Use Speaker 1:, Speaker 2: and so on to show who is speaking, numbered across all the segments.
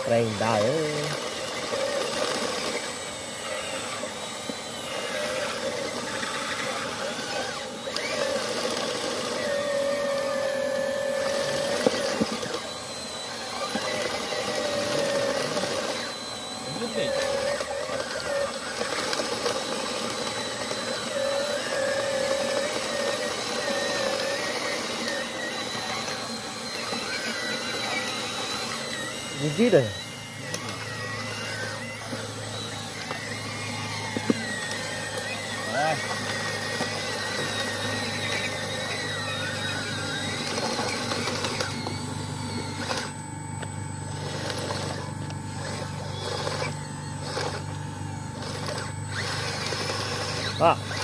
Speaker 1: Rain đời gì đấy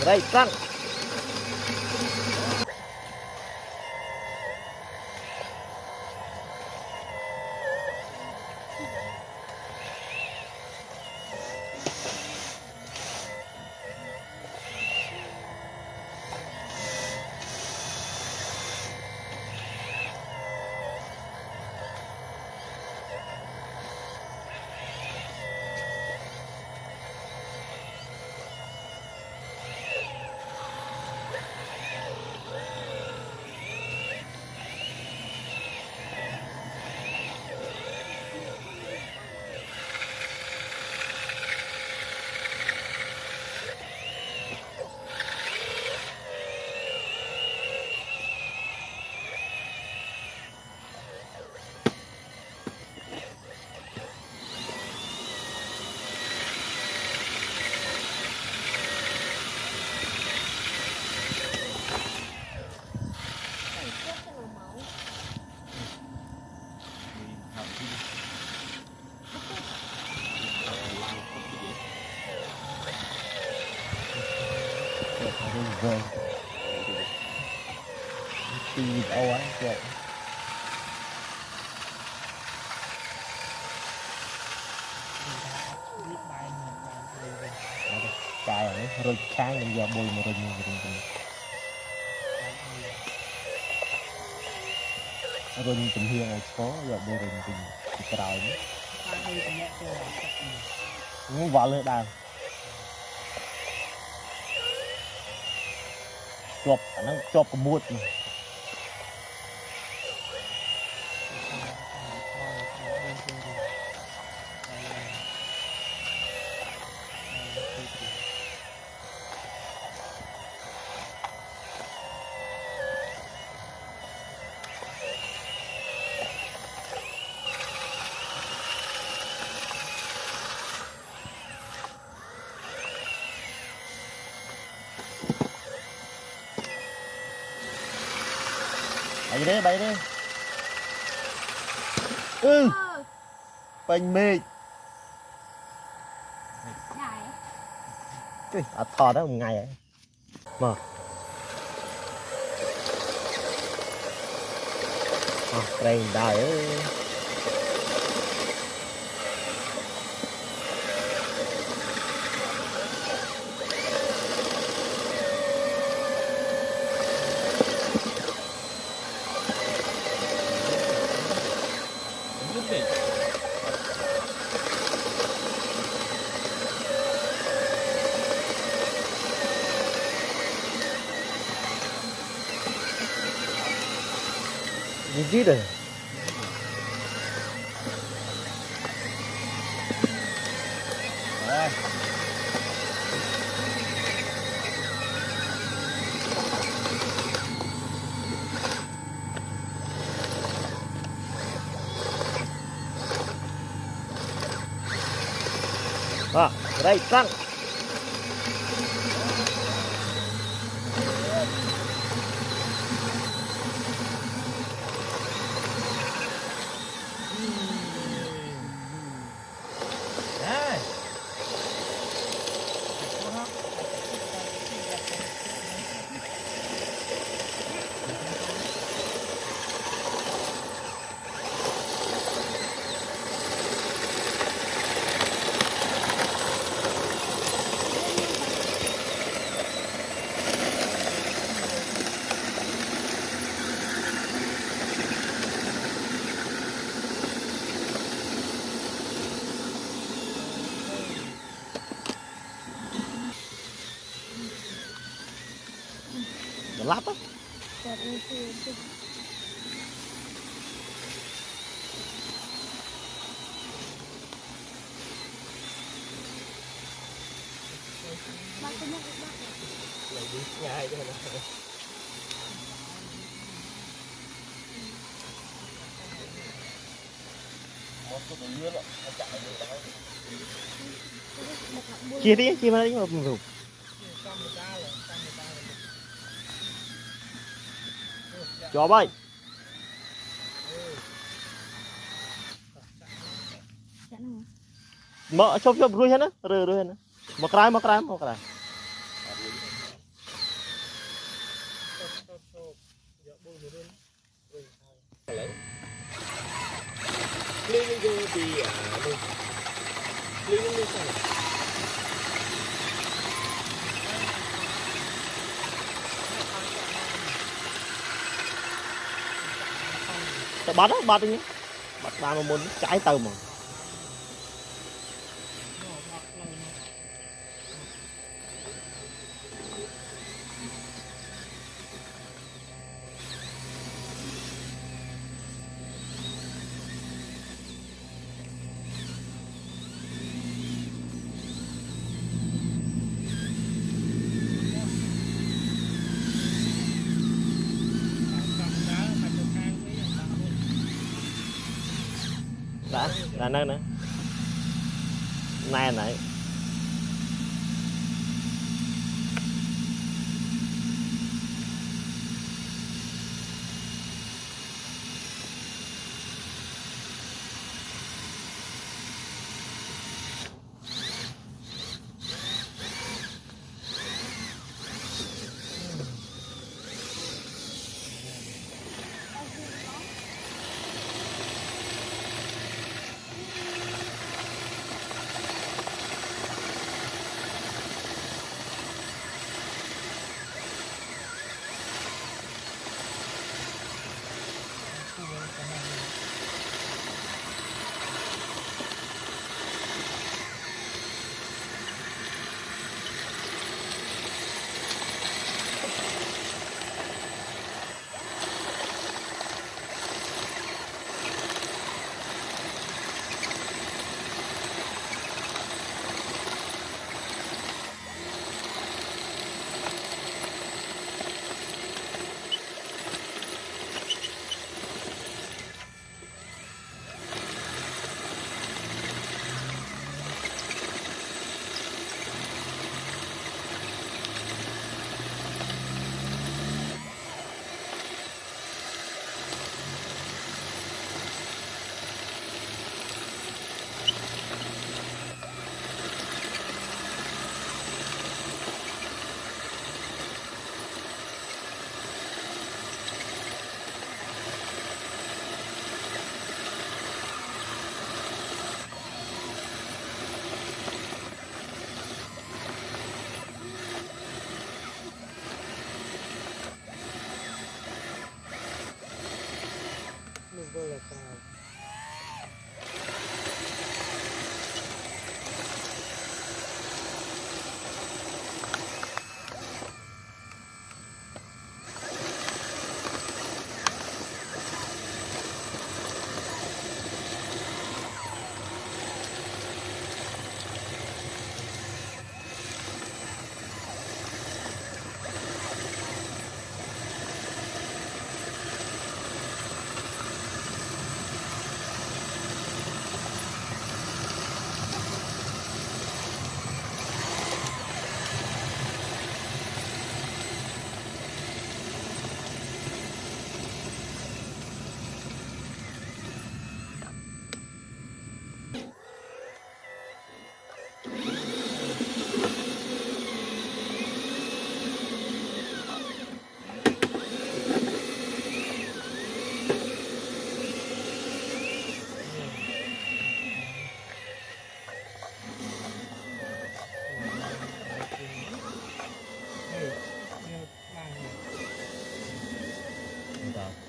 Speaker 1: đây tăng vâng đi đâu á vậy cài ấy rồi khang mình giờ bùi mà rồi tình hiền ở phố giờ bùi rồi tình trời nó vào lên đàn chụp nó chụp cái muột bay đi bánh mì thò đó một ngày ấy mà rain đời gì đấy đây tăng
Speaker 2: lắp á
Speaker 1: ngay cái này
Speaker 2: chia đi chia mà đi mà rụt cho bay mở chụp chụp ruồi hết á ruồi hết á một cái
Speaker 1: Cleaning go đi cleaning đi sao
Speaker 2: bắt á bắt đi bắt ba mà muốn trái tàu mà đã nơi nữa này này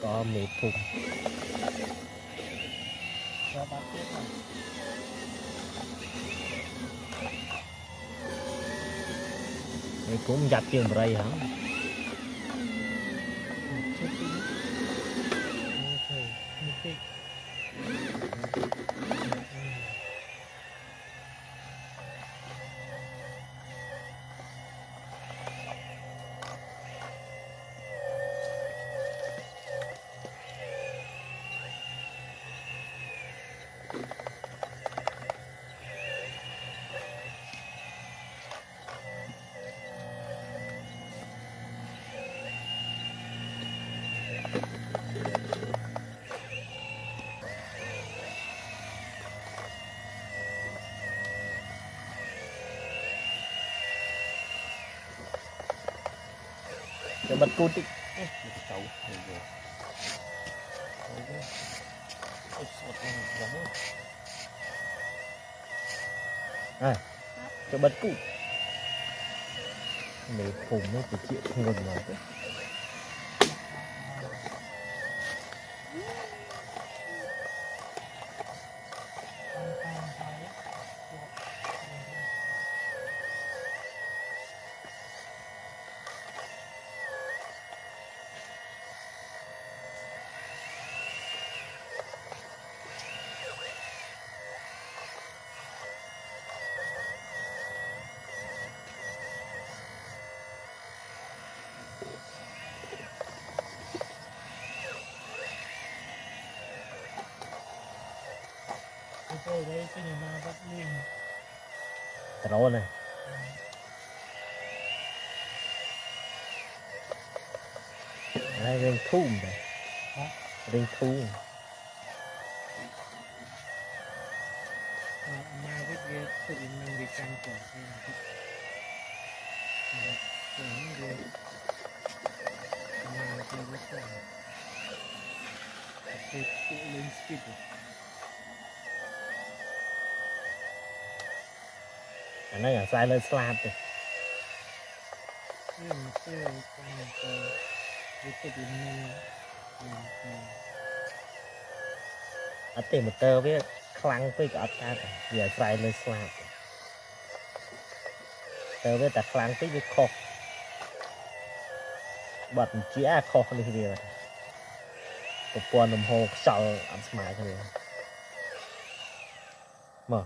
Speaker 2: có mì thùng cũng giặt tiền vào đây hả Để bật cút đi.
Speaker 1: Cháu rồi rồi. Ôi, sọt này lắm rồi.
Speaker 2: À, cho bật cút. Nếu phùng nó thì chịu không ngừng nói chứ.
Speaker 3: Tôi đây cái nhà ma bắt liền.
Speaker 2: Trốn này. Đây rinh thum đây.
Speaker 3: Hả?
Speaker 2: Rinh thum.
Speaker 3: Ma biết ghê, tự nhiên mình đi chăn của cái này. Tưởng ghê. Ma cái rất là. Cái phụ linh skip rồi.
Speaker 2: Nó là sai lên slab rồi.
Speaker 3: Cái này cái con cái tự nhiên
Speaker 2: Ở tìm một tơ với khăn với cả ta rồi. Giờ sai lên slab. Tơ với ta khăn với khô. Bật chĩa khô đi đi rồi. Một buồn đồng hồ sợ ẩm smile thôi. Mở.